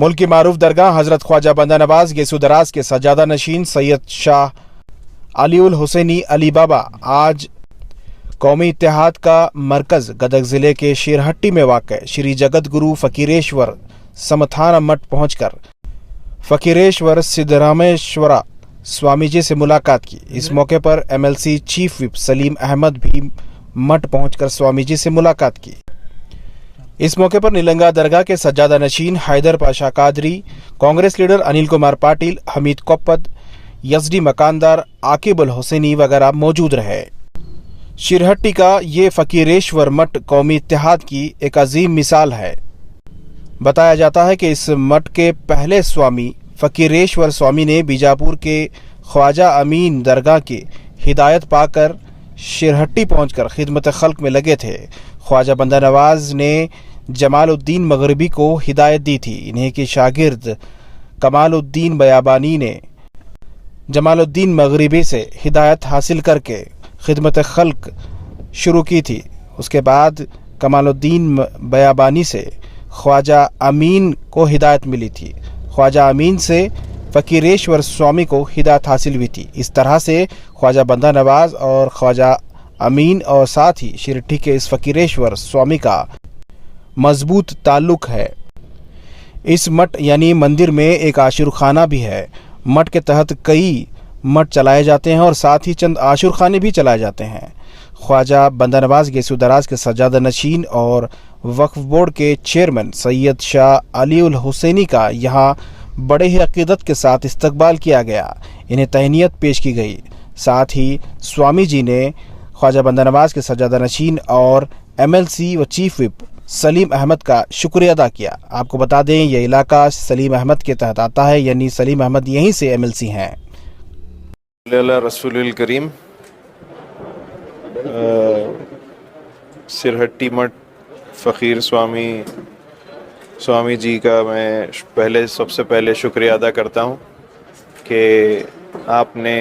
मुल्क की मारूफ दरगाह हजरत ख्वाजा बंदा नवाज गेसु दराज के सज्जादा नशीन सैयद शाह अलीउल हुसैनी अली बाबा आज कौमी इत्तेहाद का मरकज गदग जिले के शेरहट्टी में वाक़ श्री जगत गुरु फकीरेश्वर समथान मठ पहुंचकर फकीरेश्वर सिद्धरामेश्वरा स्वामी जी से मुलाकात की। इस मौके पर MLC chief whip Salim Ahmed भी मठ पहुंचकर स्वामी जी से मुलाकात की। इस मौके पर निलंगा दरगाह के सज्जादा नशीन हैदर पाशा कादरी, कांग्रेस लीडर अनिल कुमार पाटिल, हमीद कोप्पद, यसडी मकानदार, आकिबुल हुसैनी वगैरह मौजूद रहे। शिरहट्टी का ये फकीरेश्वर मठ कौमी इत्तेहाद की एक अजीम मिसाल है। बताया जाता है कि इस मठ के पहले स्वामी फकीरेश्वर स्वामी ने बीजापुर के ख्वाजा अमीन दरगाह की हिदायत पाकर शिरहट्टी पहुंचकर खिदमत खल्क में लगे थे। ख्वाजा बंदा नवाज ने जमालुद्दीन मगरिबी को हिदायत दी थी। इन्हीं के शागिर्द कमालुद्दीन बयाबानी ने जमालुद्दीन मगरिबी से हिदायत हासिल करके खिदमत खल्क शुरू की थी। उसके बाद कमालुद्दीन बयाबानी से ख्वाजा अमीन को हिदायत मिली थी। ख्वाजा अमीन से फकीरेश्वर स्वामी को हिदायत हासिल हुई थी। इस तरह से ख्वाजा बंदा नवाज और ख्वाजा अमीन और साथ ही शिरहट्टी के इस फकीरेश्वर स्वामी का मजबूत ताल्लुक है। इस मठ यानी मंदिर में एक आशुरखाना भी है। मठ के तहत कई मठ चलाए जाते हैं और साथ ही चंद आशुरखाने भी चलाए जाते हैं। ख्वाजा बंदा नवाज गेसु दराज के सज्जादा नशीन और वक्फ बोर्ड के चेयरमैन सैयद शाह अलीउल हुसैनी का यहाँ बड़े ही अकीदत के साथ इस्तकबाल किया गया। इन्हें तहनीत पेश की गई। साथ ही स्वामी जी ने ख्वाजा बंदा नवाज के सज्जादा नशीन और MLC व चीफ विप सलीम अहमद का शुक्रिया अदा किया। आपको बता दें यह इलाका सलीम अहमद के तहत आता है, यानी सलीम अहमद यहीं से MLC हैं। रसूलुल करीम सिरहट्टी मठ फ़कीर स्वामी जी का मैं सबसे पहले शुक्रिया अदा करता हूँ कि आपने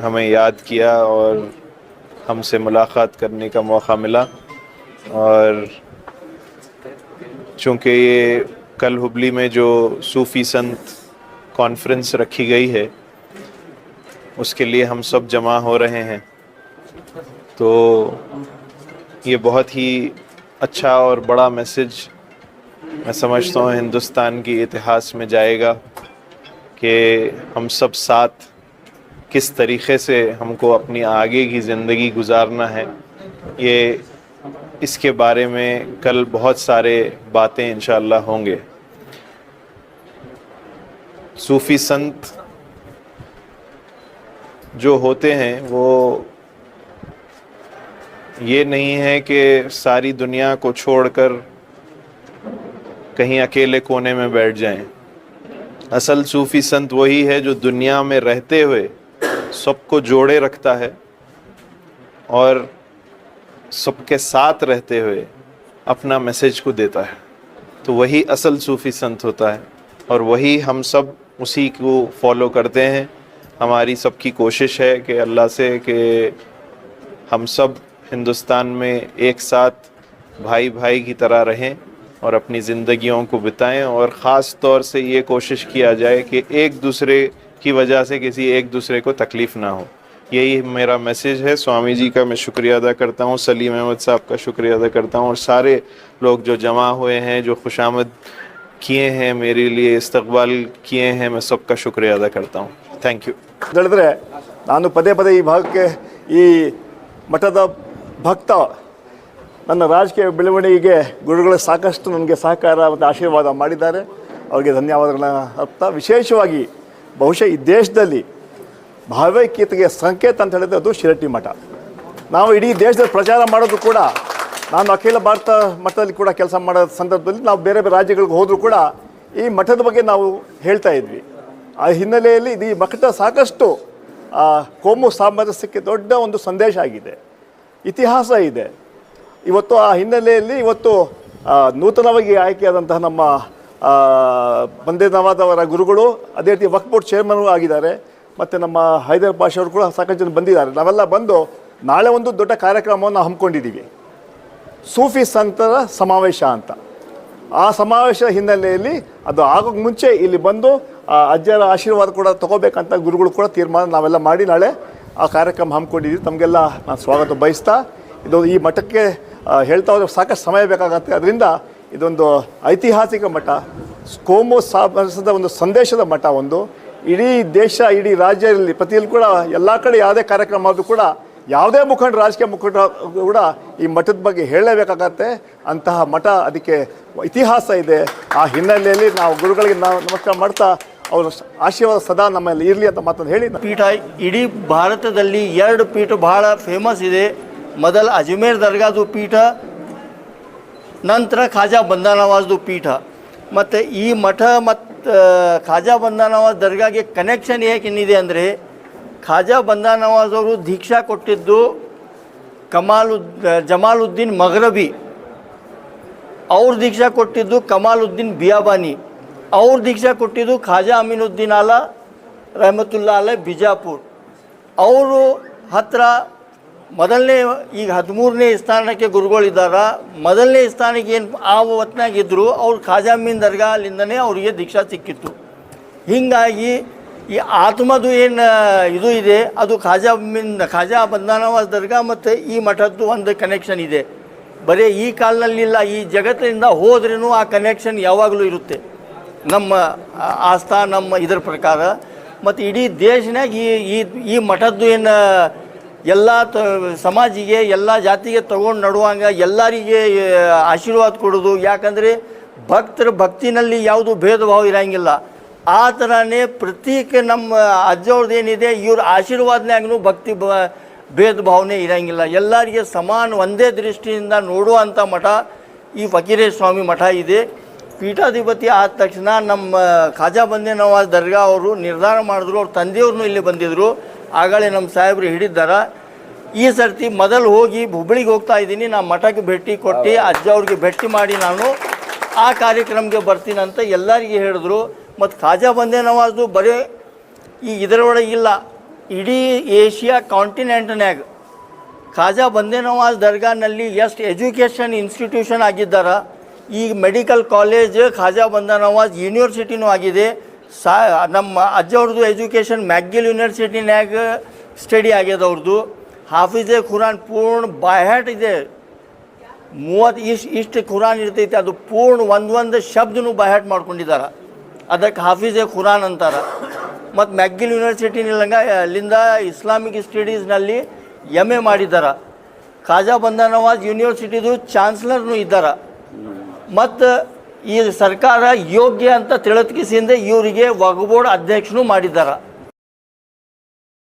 हमें याद किया और हमसे मुलाकात करने का मौका मिला। और चूँकि ये कल हुबली में जो सूफ़ी संत कॉन्फ्रेंस रखी गई है उसके लिए हम सब जमा हो रहे हैं, तो ये बहुत ही अच्छा और बड़ा मैसेज मैं समझता हूँ हिंदुस्तान की इतिहास में जाएगा कि हम सब साथ किस तरीक़े से हमको अपनी आगे की ज़िंदगी गुजारना है। ये इसके बारे में कल बहुत सारे बातें इंशाअल्लाह होंगे। सूफ़ी संत जो होते हैं वो ये नहीं है कि सारी दुनिया को छोड़कर कहीं अकेले कोने में बैठ जाएं। असल सूफ़ी संत वही है जो दुनिया में रहते हुए सबको जोड़े रखता है और सबके साथ रहते हुए अपना मैसेज को देता है। तो वही असल सूफ़ी संत होता है और वही हम सब उसी को फॉलो करते हैं। हमारी सबकी कोशिश है कि अल्लाह से कि हम सब हिंदुस्तान में एक साथ भाई भाई की तरह रहें और अपनी ज़िंदगियों को बिताएं और ख़ास तौर से ये कोशिश किया जाए कि एक दूसरे की वजह से किसी एक दूसरे को तकलीफ़ ना हो। यही मेरा मैसेज है। स्वामी जी का मैं शुक्रिया अदा करता हूँ, सलीम अहमद साहब का शुक्रिया अदा करता हूँ और सारे लोग जो जमा हुए हैं, जो खुशामद किए हैं, मेरे लिए इस्तकबाल किए हैं, मैं सबका शुक्रिया अदा करता हूँ। Thank you. ಹೇಳಿದ್ರೆ ನಾನು ಪದೇ ಪದೇ ಈ ಭಾಗಕ್ಕೆ ಈ ಮಠದ ಭಕ್ತ ನನ್ನ ರಾಜಕೀಯ ಬೆಳವಣಿಗೆಗೆ ಗುರುಗಳು ಸಾಕಷ್ಟು ನನಗೆ ಸಹಕಾರ ಮತ್ತು ಆಶೀರ್ವಾದ ಮಾಡಿದ್ದಾರೆ. ಅವರಿಗೆ ಧನ್ಯವಾದಗಳನ್ನ ಅರ್ಥ. ವಿಶೇಷವಾಗಿ ಬಹುಶಃ ಈ ದೇಶದಲ್ಲಿ ಭಾವೈಕ್ಯತೆಗೆ ಸಂಕೇತ ಅಂತ ಹೇಳಿದ್ರೆ ಅದು ಶಿರಹಟ್ಟಿ ಮಠ. ನಾವು ಇಡೀ ದೇಶದಲ್ಲಿ ಪ್ರಚಾರ ಮಾಡೋದು ಕೂಡ, ನಾನು ಅಖಿಲ ಭಾರತ ಮಠದಲ್ಲಿ ಕೂಡ ಕೆಲಸ ಮಾಡೋ ಸಂದರ್ಭದಲ್ಲಿ ನಾವು ಬೇರೆ ಬೇರೆ ರಾಜ್ಯಗಳಿಗೆ ಹೋದರೂ ಕೂಡ ಈ ಮಠದ ಬಗ್ಗೆ ನಾವು ಹೇಳ್ತಾ ಇದ್ವಿ. ಆ ಹಿನ್ನೆಲೆಯಲ್ಲಿ ಈ ಮಠ ಸಾಕಷ್ಟು ಕೋಮು ಸಾಮರಸ್ಯಕ್ಕೆ ದೊಡ್ಡ ಒಂದು ಸಂದೇಶ ಆಗಿದೆ, ಇತಿಹಾಸ ಇದೆ. ಇವತ್ತು ಆ ಹಿನ್ನೆಲೆಯಲ್ಲಿ ಇವತ್ತು ನೂತನವಾಗಿ ಆಯ್ಕೆಯಾದಂತಹ ನಮ್ಮ ಬಂದೇ ನವಾಜ್ ಅವರ ಗುರುಗಳು, ಅದೇ ರೀತಿ ವಕ್ಫ್ ಬೋರ್ಡ್ ಚೇರ್ಮನ್ ಆಗಿದ್ದಾರೆ, ಮತ್ತು ನಮ್ಮ ಹೈದರ್ ಪಾಷಾ ಅವರು ಕೂಡ ಸಾಕಷ್ಟು ಜನ ಬಂದಿದ್ದಾರೆ. ನಾವೆಲ್ಲ ಬಂದು ನಾಳೆ ಒಂದು ದೊಡ್ಡ ಕಾರ್ಯಕ್ರಮವನ್ನು ಹಮ್ಮಿಕೊಂಡಿದ್ದೀವಿ, ಸೂಫಿ ಸಂತರ ಸಮಾವೇಶ ಅಂತ. ಆ ಸಮಾವೇಶದ ಹಿನ್ನೆಲೆಯಲ್ಲಿ ಅದು ಆಗೋಕ್ಕೆ ಮುಂಚೆ ಇಲ್ಲಿ ಬಂದು ಅಜ್ಜರ ಆಶೀರ್ವಾದ ಕೂಡ ತಗೋಬೇಕಂತ ಗುರುಗಳು ಕೂಡ ತೀರ್ಮಾನ ನಾವೆಲ್ಲ ಮಾಡಿ ನಾಳೆ ಆ ಕಾರ್ಯಕ್ರಮ ಹಮ್ಮಿಕೊಂಡಿದ್ದೀವಿ. ತಮಗೆಲ್ಲ ನಾನು ಸ್ವಾಗತ ಬಯಸ್ತಾ, ಇದು ಈ ಮಠಕ್ಕೆ ಹೇಳ್ತಾ ಹೋದರೆ ಸಾಕಷ್ಟು ಸಮಯ ಬೇಕಾಗತ್ತೆ. ಅದರಿಂದ ಇದೊಂದು ಐತಿಹಾಸಿಕ ಮಠ, ಕೋಮು ಸಾಮರಸ್ಯದ ಒಂದು ಸಂದೇಶದ ಮಠ. ಒಂದು ಇಡೀ ದೇಶ, ಇಡೀ ರಾಜ್ಯದಲ್ಲಿ ಪ್ರತಿಯಲ್ಲೂ ಕೂಡ ಎಲ್ಲ ಕಡೆ ಯಾವುದೇ ಕಾರ್ಯಕ್ರಮ ಆದರೂ ಕೂಡ ಯಾವುದೇ ಮುಖಂಡ, ರಾಜಕೀಯ ಮುಖಂಡ ಕೂಡ ಈ ಮಠದ ಬಗ್ಗೆ ಹೇಳಲೇಬೇಕಾಗತ್ತೆ. ಅಂತಹ ಮಠ, ಅದಕ್ಕೆ ಇತಿಹಾಸ ಇದೆ. ಆ ಹಿನ್ನೆಲೆಯಲ್ಲಿ ನಾವು ಗುರುಗಳಿಗೆ ನಾವು ನಮಸ್ಕಾರ ಮಾಡ್ತಾ ಅವರ ಆಶೀರ್ವಾದ ಸದಾ ನಮ್ಮಲ್ಲಿ ಇರಲಿ ಅಂತ ಮಾತನ್ನು ಹೇಳಿ. ಪೀಠ ಇಡೀ ಭಾರತದಲ್ಲಿ 2 ಪೀಠ ಬಹಳ ಫೇಮಸ್ ಇದೆ. ಮೊದಲು ಅಜ್ಮೇರ್ ದರ್ಗಾದು ಪೀಠ, ನಂತರ ಖಾಜಾ ಬಂದಾ ನವಾಜ್ದು ಪೀಠ. ಮತ್ತು ಈ ಮಠ ಮತ್ತು ಖಾಜಾ ಬಂದಾ ನವಾಜ್ ದರ್ಗಾಗೆ ಕನೆಕ್ಷನ್ ಏನಿದೆ ಅಂದರೆ, ಖಾಜಾ ಬಂದಾ ನವಾಜ್ ಅವರು ದೀಕ್ಷಾ ಕೊಟ್ಟಿದ್ದು ಜಮಾಲುದ್ದೀನ್ ಮಗ್ರಬಿ, ಅವ್ರ ದೀಕ್ಷಾ ಕೊಟ್ಟಿದ್ದು ಕಮಾಲುದ್ದೀನ್ ಬಿಯಾಬಾನಿ, ಅವ್ರ ದೀಕ್ಷಾ ಕೊಟ್ಟಿದ್ದು ಖಾಜಾ ಅಮೀನುದ್ದೀನ್ ಆಲಾ ರಹಮತುಲ್ಲಾ ಅಲೈ ಬಿಜಾಪುರ್. ಅವರು ಹತ್ತಿರ ಮೊದಲನೇ, ಈಗ 13ನೇ ಸ್ಥಾನಕ್ಕೆ ಗುರುಗಳಿದ್ದಾರೆ. ಮೊದಲನೇ ಸ್ಥಾನಕ್ಕೆ ಏನು ಆ ಹೊತ್ನಾಗಿದ್ದರು ಅವ್ರು ಖಾಜಾ ಅಮೀನ್ ದರ್ಗಾ ಅಲ್ಲಿಂದನೇ ಅವರಿಗೆ ದೀಕ್ಷಾ ಸಿಕ್ಕಿತ್ತು. ಹೀಗಾಗಿ ಈ ಆತ್ಮದು ಏನು ಇದು ಇದೆ, ಅದು ಖಾಜಾ ಬಂದಾ ನವಾಜ್ ದರ್ಗಾ ಮತ್ತು ಈ ಮಠದ್ದು ಒಂದು ಕನೆಕ್ಷನ್ ಇದೆ. ಬರೀ ಈ ಕಾಲದಲ್ಲಿಲ್ಲ, ಈ ಜಗತ್ತಿನಿಂದ ಹೋದ್ರೂ ಆ ಕನೆಕ್ಷನ್ ಯಾವಾಗಲೂ ಇರುತ್ತೆ ನಮ್ಮ ಆಸ್ಥಾ, ನಮ್ಮ ಇದರ ಪ್ರಕಾರ. ಮತ್ತು ಇಡೀ ದೇಶನಾಗ ಈ ಮಠದ್ದು ಏನು ಎಲ್ಲ ಸಮಾಜಿಗೆ, ಎಲ್ಲ ಜಾತಿಗೆ ತಗೊಂಡು ನಡುವಂಗ ಎಲ್ಲರಿಗೆ ಆಶೀರ್ವಾದ ಕೊಡೋದು. ಯಾಕಂದರೆ ಭಕ್ತರ ಭಕ್ತಿನಲ್ಲಿ ಯಾವುದು ಭೇದ ಭಾವ ಇರೋಂಗಿಲ್ಲ. ಆ ಥರನೇ ಪ್ರತೀಕ ನಮ್ಮ ಅಜ್ಜವ್ರದ್ದು ಏನಿದೆ, ಇವ್ರ ಆಶೀರ್ವಾದನಾಗೂ ಭಕ್ತಿ ಭೇದ ಭಾವನೆ ಇರೋಂಗಿಲ್ಲ. ಎಲ್ಲರಿಗೆ ಸಮಾನ ಒಂದೇ ದೃಷ್ಟಿಯಿಂದ ನೋಡುವಂಥ ಮಠ ಈ ಫಕೀರೇಶ್ವರ ಸ್ವಾಮಿ ಮಠ ಇದೆ. ಪೀಠಾಧಿಪತಿ ಆದ ತಕ್ಷಣ ನಮ್ಮ ಖಾಜಾ ಬಂದಾ ನವಾಜ್ ದರ್ಗಾ ಅವರು ನಿರ್ಧಾರ ಮಾಡಿದ್ರು. ಅವ್ರ ತಂದೆಯವ್ರನ್ನೂ ಇಲ್ಲಿ ಬಂದಿದ್ದರು, ಆಗಳೇ ನಮ್ಮ ಸಾಹೇಬರು ಹಿಡಿದ್ದಾರೆ. ಈ ಸರ್ತಿ ಮೊದಲು ಹೋಗಿ ಹುಬ್ಬಳ್ಳಿಗೆ ಹೋಗ್ತಾ ಇದ್ದೀನಿ, ನಾನು ಮಠಕ್ಕೆ ಭೇಟಿ ಕೊಟ್ಟು ಅಜ್ಜ ಅವ್ರಿಗೆ ಭೇಟಿ ಮಾಡಿ ನಾನು ಆ ಕಾರ್ಯಕ್ರಮಕ್ಕೆ ಬರ್ತೀನಂತ ಎಲ್ಲರಿಗೆ ಹೇಳಿದ್ರು. ಮತ್ತು ಖಾಜಾ ಬಂದಾ ನವಾಜ್ದು ಬರೀ ಈ ಇದರೊಳಗೆ ಇಲ್ಲ, ಇಡೀ ಏಷ್ಯಾ ಕಾಂಟಿನೆಂಟ್ನ್ಯಾಗ ಖಾಜಾ ಬಂದಾ ನವಾಜ್ ದರ್ಗಾನಲ್ಲಿ ಎಷ್ಟು ಎಜುಕೇಷನ್ ಇನ್ಸ್ಟಿಟ್ಯೂಷನ್ ಆಗಿದ್ದಾರೆ. ಈಗ ಮೆಡಿಕಲ್ ಕಾಲೇಜ್, ಖಾಜಾ ಬಂದಾ ನವಾಜ್ ಯೂನಿವರ್ಸಿಟಿನೂ ಆಗಿದೆ. ನಮ್ಮ ಅಜ್ಜವ್ರದ್ದು ಎಜುಕೇಷನ್ ಮ್ಯಾಕ್ಗಿಲ್ ಯೂನಿವರ್ಸಿಟಿನ್ಯಾಗ ಸ್ಟಡಿ ಆಗ್ಯದ. ಅವ್ರದ್ದು ಹಾಫಿಜೆ ಖುರಾನ್ ಪೂರ್ಣ ಬಾಯ್ಹಾಟ್ ಇದೆ. 30 ಇಷ್ಟು ಖುರಾನ್ ಇರ್ತೈತೆ, ಅದು ಪೂರ್ಣ ಒಂದೊಂದು ಶಬ್ದನೂ ಬಾಯ್ಹಾಟ್ ಮಾಡ್ಕೊಂಡಿದ್ದಾರೆ. ಅದಕ್ಕೆ ಹಾಫಿಜೆ ಖುರಾನ್ ಅಂತಾರೆ. ಮತ್ತು ಮ್ಯಾಕ್ಗಿಲ್ ಯೂನಿವರ್ಸಿಟಿನಲ್ಲಂಗ ಅಲ್ಲಿಂದ ಇಸ್ಲಾಮಿಕ್ ಸ್ಟಡೀಸ್ನಲ್ಲಿ MA ಮಾಡಿದ್ದಾರೆ. ಖಾಜಾ ಬಂದಾ ನವಾಜ್ ಯೂನಿವರ್ಸಿಟಿದು ಚಾನ್ಸಲರ್ನೂ ಇದ್ದಾರೆ. ಮತ್ತು ಈ ಸರ್ಕಾರ ಯೋಗ್ಯ ಅಂತ ತಿಳತ್ಕಿಸಿಂದ ಇವರಿಗೆ ವಕ್ಫ್ ಬೋರ್ಡ್ ಅಧ್ಯಕ್ಷನೂ ಮಾಡಿದ್ದಾರೆ.